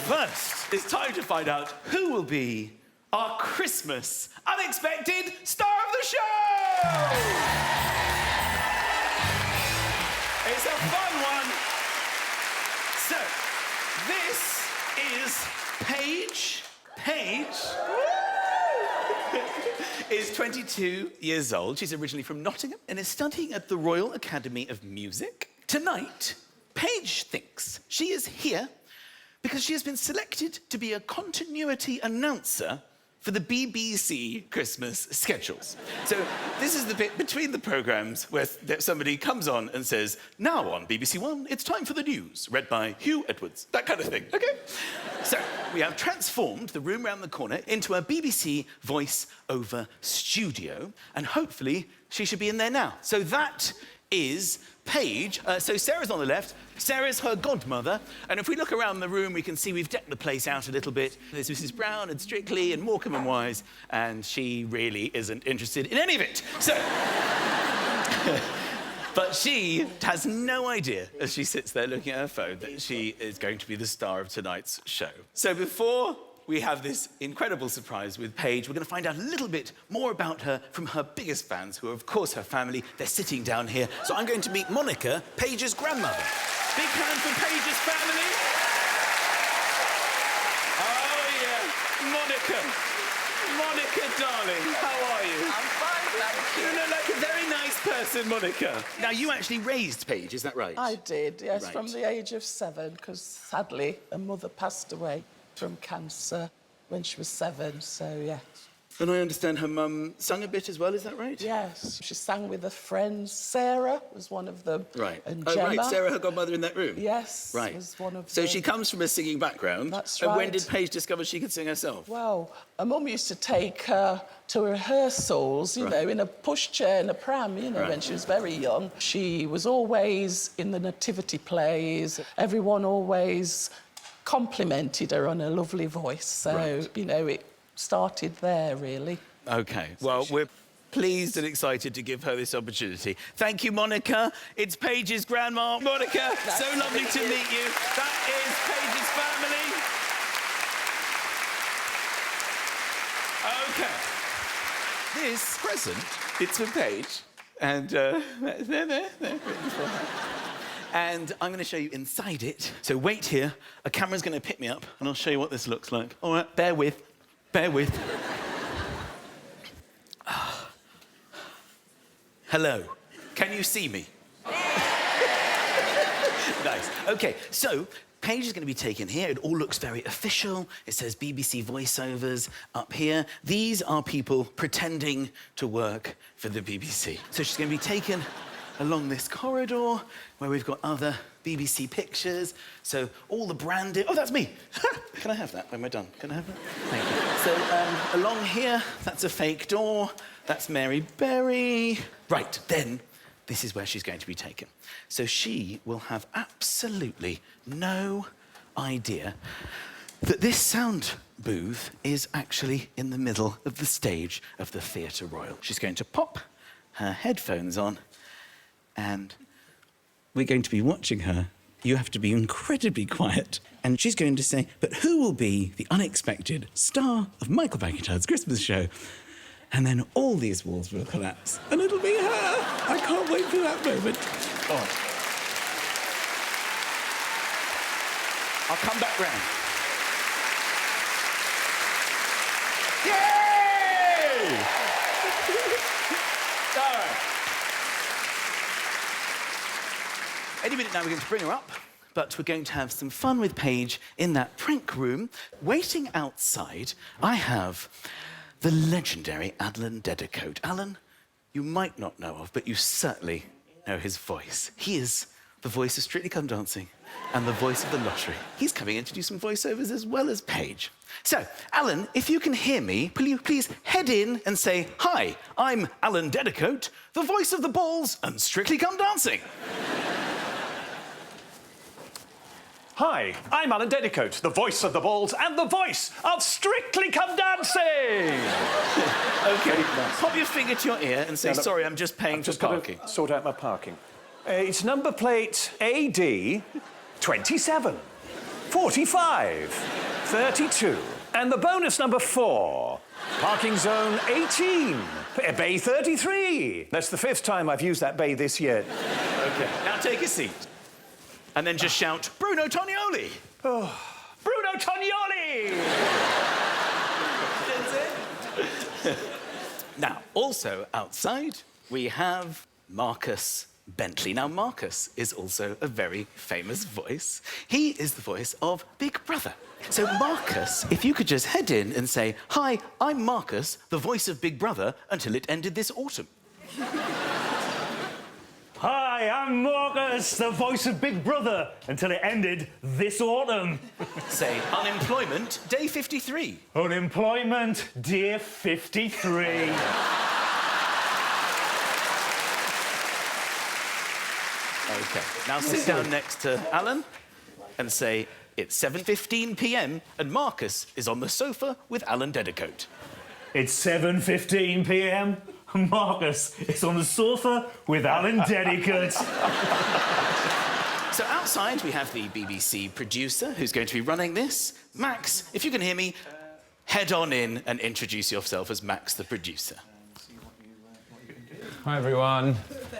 first, it's time to find out who will be our Christmas unexpected star of the show! It's a fun one. So, this is Paige. Paige is 22 years old. She's originally from Nottingham and is studying at the Royal Academy of Music. Tonight, Paige thinks she is here because she has been selected to be a continuity announcer for the BBC Christmas schedules. So this is the bit between the programmes where somebody comes on and says, now on BBC One, it's time for the news, read by Hugh Edwards, that kind of thing, okay? So we have transformed the room round the corner into a BBC voice-over studio, and hopefully she should be in there now. So that is Paige. So Sarah's on the left. Sarah's her godmother. And if we look around the room, we can see we've decked the place out a little bit. There's Mrs. Brown and Strictly and Morecambe and Wise, and she really isn't interested in any of it. So... But she has no idea, as she sits there looking at her phone, that she is going to be the star of tonight's show. So before we have this incredible surprise with Paige, we're going to find out a little bit more about her from her biggest fans, who are, of course, her family. They're sitting down here. So I'm going to meet Monica, Paige's grandmother. Big hand for Paige's family. Oh, yeah. Monica, darling, how are you? I'm fine, thank you. You look like a very nice person, Monica. Now, you actually raised Paige, is that right? I did, yes, right. from the age of 7, because sadly, her mother passed away from cancer when she was 7, so yeah. And I understand her mum sang a bit as well, is that right? Yes, she sang with her friends. Sarah was one of them. Right. And oh, Gemma. right, Sarah, her godmother in that room? Yes, right. was one of So them. she comes from a singing background. That's And right. when did Paige discover she could sing herself? Well, her mum used to take her to rehearsals, you know, in a pushchair and a pram, you know, when she was very young. She was always in the nativity plays. Everyone always complimented her on her lovely voice. So, you know, it started there, really. OK, well, we're pleased and excited to give her this opportunity. Thank you, Monica. It's Paige's grandma. Monica, so lovely to meet you. That is Paige's family. OK. This present, it's for Paige. And there. And I'm going to show you inside it. So wait here. A camera's going to pick me up, and I'll show you what this looks like. All right, bear with. Hello. Can you see me? Nice. OK, so Paige is going to be taken here. It all looks very official. It says BBC voiceovers up here. These are people pretending to work for the BBC. So she's going to be taken along this corridor where we've got other BBC pictures. So all the branding... Oh, that's me. Can I have that when we're done? Can I have that? Thank you. So along here, that's a fake door. That's Mary Berry. Right, then, this is where she's going to be taken. So she will have absolutely no idea that this sound booth is actually in the middle of the stage of the Theatre Royal. She's going to pop her headphones on, and we're going to be watching her. You have to be incredibly quiet. And she's going to say, but who will be the unexpected star of Michael McIntyre's Christmas show? And then all these walls will collapse, and it'll be her. I can't wait for that moment. Oh. I'll come back round. Yay! All right. Any minute now, we're going to bring her up, but we're going to have some fun with Paige in that prank room. Waiting outside, I have the legendary Alan Dedicoat. Alan, you might not know of, but you certainly know his voice. He is the voice of Strictly Come Dancing and the voice of the lottery. He's coming in to do some voiceovers as well as Paige. So, Alan, if you can hear me, will you please head in and say, hi, I'm Alan Dedicoat, the voice of the balls and Strictly Come Dancing. Hi, I'm Alan Dedicoat, the voice of the balls and the voice of Strictly Come Dancing! OK, pop your finger to your ear and say, sorry, I'm just paying for parking. Sort out my parking. It's number plate AD 27. 45, 32. And the bonus number 4. Parking zone 18, bay 33. That's the 5th time I've used that bay this year. Okay, now take a seat. And then just shout, Bruno Tonioli! Oh, Bruno Tonioli! That's it. Now, also outside, we have Marcus Bentley. Now, Marcus is also a very famous voice. He is the voice of Big Brother. So, Marcus, if you could just head in and say, "Hi, I'm Marcus, the voice of Big Brother, until it ended this autumn." Hi, I'm Marcus, the voice of Big Brother, until it ended this autumn. Say, unemployment, day 53. Unemployment, dear 53. Okay, now sit down next to Alan and say, it's 7:15 p.m. and Marcus is on the sofa with Alan Dedicoat. It's 7:15 p.m. Marcus is on the sofa with Alan Dedicoat. So outside we have the BBC producer who's going to be running this. Max, if you can hear me, head on in and introduce yourself as Max, the producer. Hi everyone,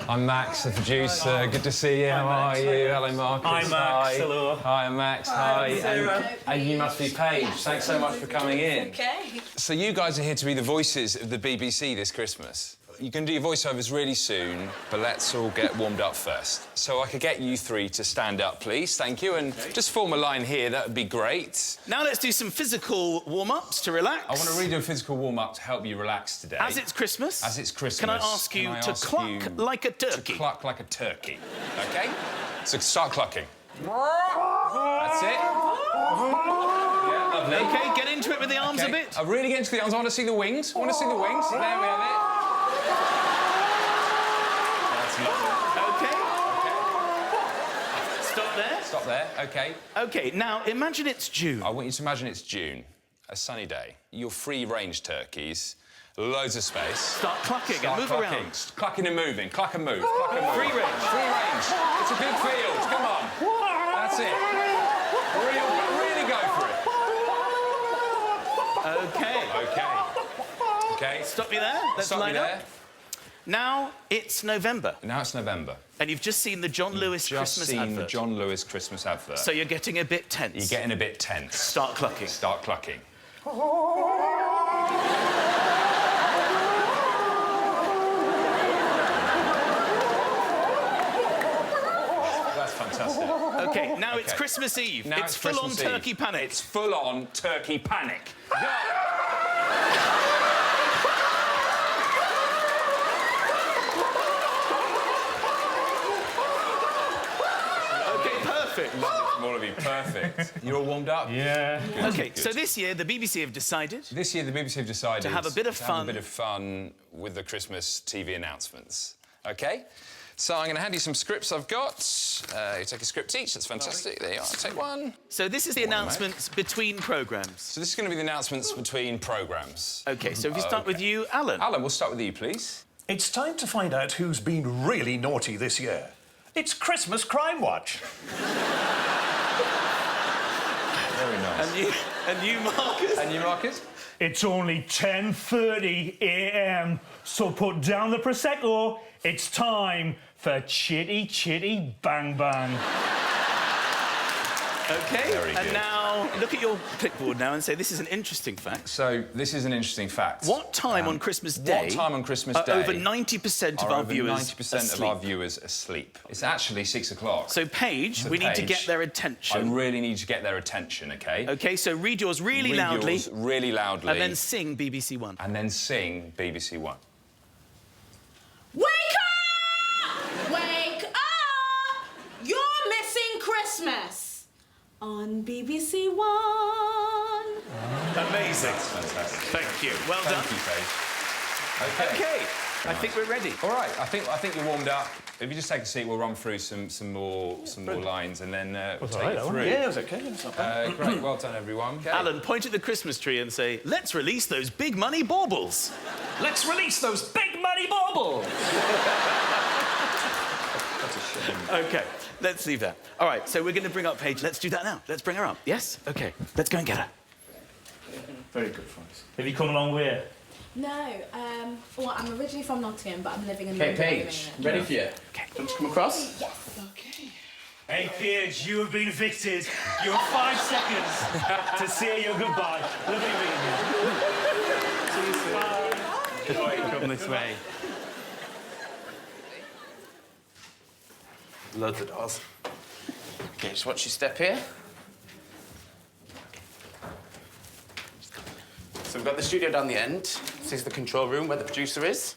I'm Max, the producer. Good to see you. How are you? Hello, Marcus. Hi, Max. Hello. Hi, I'm Max. Hi. And you must be Paige. Thanks so much for coming in. Okay. So you guys are here to be the voices of the BBC this Christmas. You can do your voiceovers really soon, but let's all get warmed up first. So I could get you 3 to stand up, please. Thank you. And just form a line here. That would be great. Now let's do some physical warm-ups to relax. I want to redo a physical warm-up to help you relax today. As it's Christmas. As it's Christmas. Can I ask you to cluck like a turkey? To cluck like a turkey, OK? So start clucking. That's it. Yeah, lovely. OK, get into it with the arms a bit. I really get into the arms. I want to see the wings. I want to see the wings. There we have it. That's lovely. OK. Stop there. Stop there. OK. OK, now imagine it's June. I want you to imagine it's June, a sunny day. You're free-range turkeys, loads of space. Start clucking and move around. Clucking and moving. Cluck and move. Cluck and move. Free range. Free range. It's a big field. Come on. That's it. Really go for it. OK. OK. Stop me there. Let's Stop me line there. up. Now it's November. Now it's November. And you've just seen the John Lewis Christmas advert. The John Lewis Christmas advert. So you're getting a bit tense. You're getting a bit tense. Start clucking. Start clucking. That's fantastic. OK, now it's Christmas Eve. Now it's full-on Christmas Eve. turkey panic. It's full-on turkey panic. Go! Lovely from all of you. Perfect. You're all warmed up? Yeah. Good. OK, so this year the BBC have decided... This year the BBC have decided... To have a bit of fun. Have a bit of fun with the Christmas TV announcements. OK? So I'm going to hand you some scripts I've got. You take a script each. That's fantastic. There you are. Take one. So this is the announcements between programmes. So this is going to be the announcements between programmes. OK, so if you start with you, Alan. Alan, we'll start with you, please. It's time to find out who's been really naughty this year. It's Christmas Crime Watch. Very nice. And you, Marcus? And you, Marcus? It's only 10:30 a.m, so put down the Prosecco. It's time for Chitty Chitty Bang Bang. OK, Very and good. now look at your clipboard now and say this is an interesting fact. So this is an interesting fact. What time on Christmas Day? What time on Christmas are Day? Over 90% of our viewers 90% asleep? of our viewers asleep. It's actually 6 o'clock. So Paige, So we need to Paige, get their I attention. really need to get their attention, OK? OK, so read yours really Read loudly. yours really loudly. And then sing BBC One. And then sing BBC One. Wake up! Wake up! You're missing Christmas on BBC One. Amazing. That's fantastic. Thank you. Well done. Thank you, Paige. OK. OK, I think we're ready. All right, I think you're warmed up. If you just take a seat, we'll run through some more lines and then we'll take it through. Yeah, it was OK. It's not bad. Great, well done, everyone. Okay. Alan, point at the Christmas tree and say, let's release those big money baubles. Let's release those big money baubles. OK, let's leave that. All right, so we're going to bring up Paige. Let's do that now. Let's bring her up. Yes? OK. Let's go and get her. Very good, Francis. Have you come along with her? No, well, I'm originally from Nottingham, but I'm living in Okay, London. Paige, ready for you? Okay. Do you want to come across? Yes. OK. Hey, Paige, you have been evicted. You have 5 seconds to say your goodbye. Lovely meeting you. See you soon. Bye. Come this way. Loads of doors. Okay, just watch your step here. So we've got the studio down the end. This is the control room where the producer is.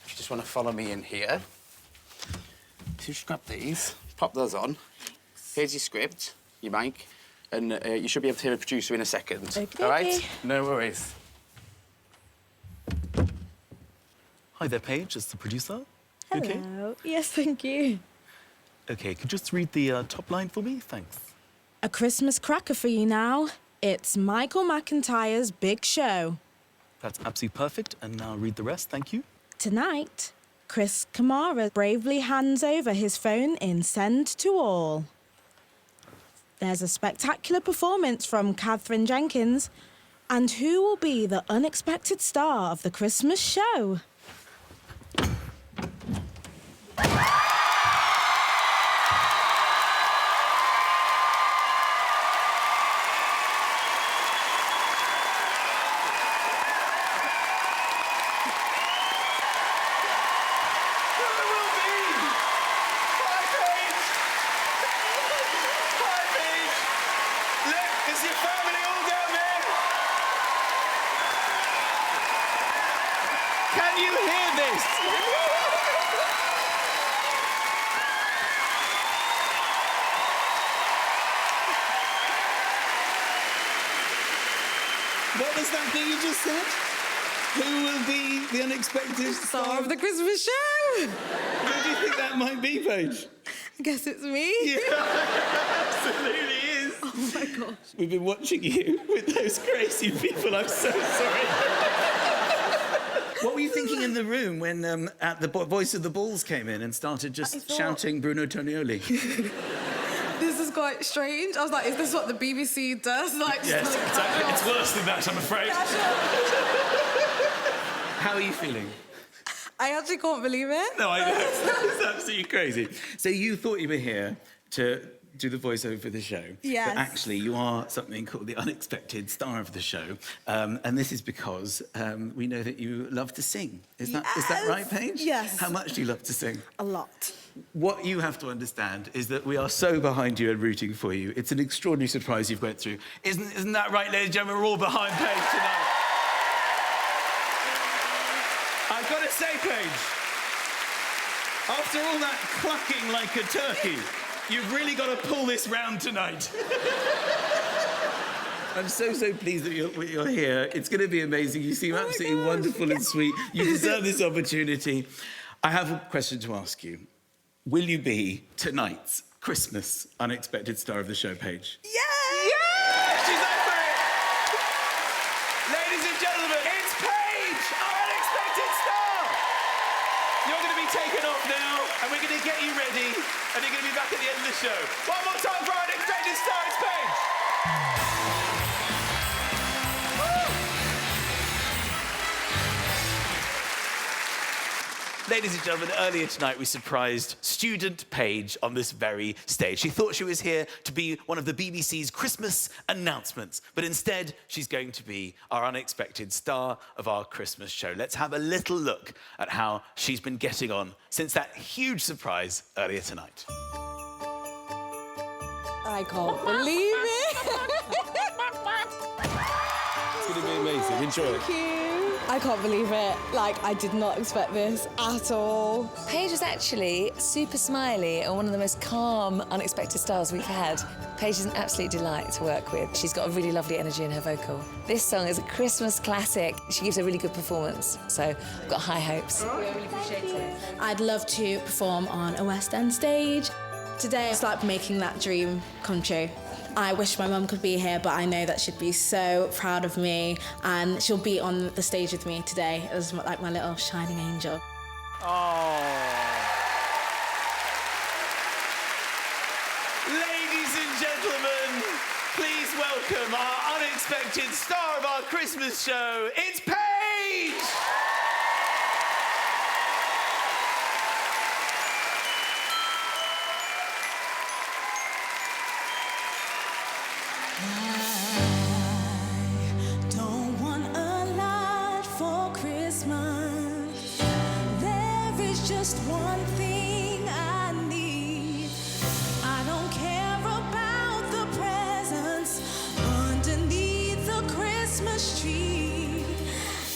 If you just want to follow me in here. So you just grab these, pop those on. Here's your script, your mic, and you should be able to hear the producer in a second. Okay. All right? No worries. Hi there, Paige. It's the producer. Hello. Okay? Yes, thank you. OK, could you just read the top line for me? Thanks. A Christmas cracker for you now. It's Michael McIntyre's big show. That's absolutely perfect. And now read the rest. Thank you. Tonight, Chris Kamara bravely hands over his phone in Send to All. There's a spectacular performance from Catherine Jenkins. And who will be the unexpected star of the Christmas show? Can you hear this? What was that thing you just said? Who will be the unexpected Star of the Christmas show! Who do you think that might be, Paige? I guess it's me. Yeah, absolutely is. Oh my gosh. We've been watching you with those crazy people. I'm so sorry. What were you thinking in the room when at the Voice of the Balls came in and started just shouting Bruno Tonioli? This is quite strange. I was like, is this what the BBC does? Like, Yes, exactly. It's worse than that, I'm afraid. How are you feeling? I actually can't believe it. No, I know. It's absolutely crazy. So you thought you were here to do the voiceover for the show. Yes. But actually, you are something called the unexpected star of the show. And this is because we know that you love to sing. Is that right, Paige? Yes. How much do you love to sing? A lot. What you have to understand is that we are so behind you and rooting for you. It's an extraordinary surprise you've went through. Isn't that right, ladies and gentlemen? We're all behind Paige tonight. I've got to say, Paige, after all that clucking like a turkey, you've really got to pull this round tonight. I'm so pleased that you're here. It's going to be amazing. You seem absolutely wonderful and sweet. You deserve this opportunity. I have a question to ask you. Will you be tonight's Christmas unexpected star of the show, Paige? Yeah! Yeah! She's up for it! Ladies and gentlemen, it's Paige, our unexpected star! You're going to be taken off now, and we're going to get you ready, and you're going to be back at the end of the show. One more time for our unexpected star, it's Paige! Ladies and gentlemen, earlier tonight we surprised student Paige on this very stage. She thought she was here to be one of the BBC's Christmas announcements, but instead she's going to be our unexpected star of our Christmas show. Let's have a little look at how she's been getting on since that huge surprise earlier tonight. I can't believe it. It's going to be amazing. Enjoy it. Thank you. I can't believe it. Like, I did not expect this at all. Paige is actually super smiley and one of the most calm, unexpected stars we've had. Paige is an absolute delight to work with. She's got a really lovely energy in her vocal. This song is a Christmas classic. She gives a really good performance, so I've got high hopes. I really appreciate it. I'd love to perform on a West End stage. Today, it's like making that dream come true. I wish my mum could be here, but I know that she'd be so proud of me, and she'll be on the stage with me today as like my little shining angel. Oh. unexpected star of our Christmas show, it's Paige! Don't want a lot for Christmas. There is just one thing I need. I don't care about the presents underneath the Christmas tree.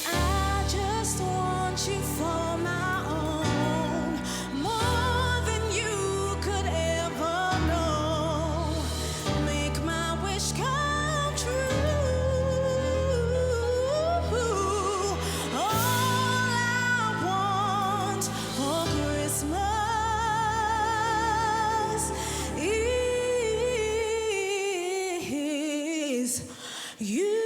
I just want you for my own, more than you could ever know. Make my wish come true. All I want for Christmas is you.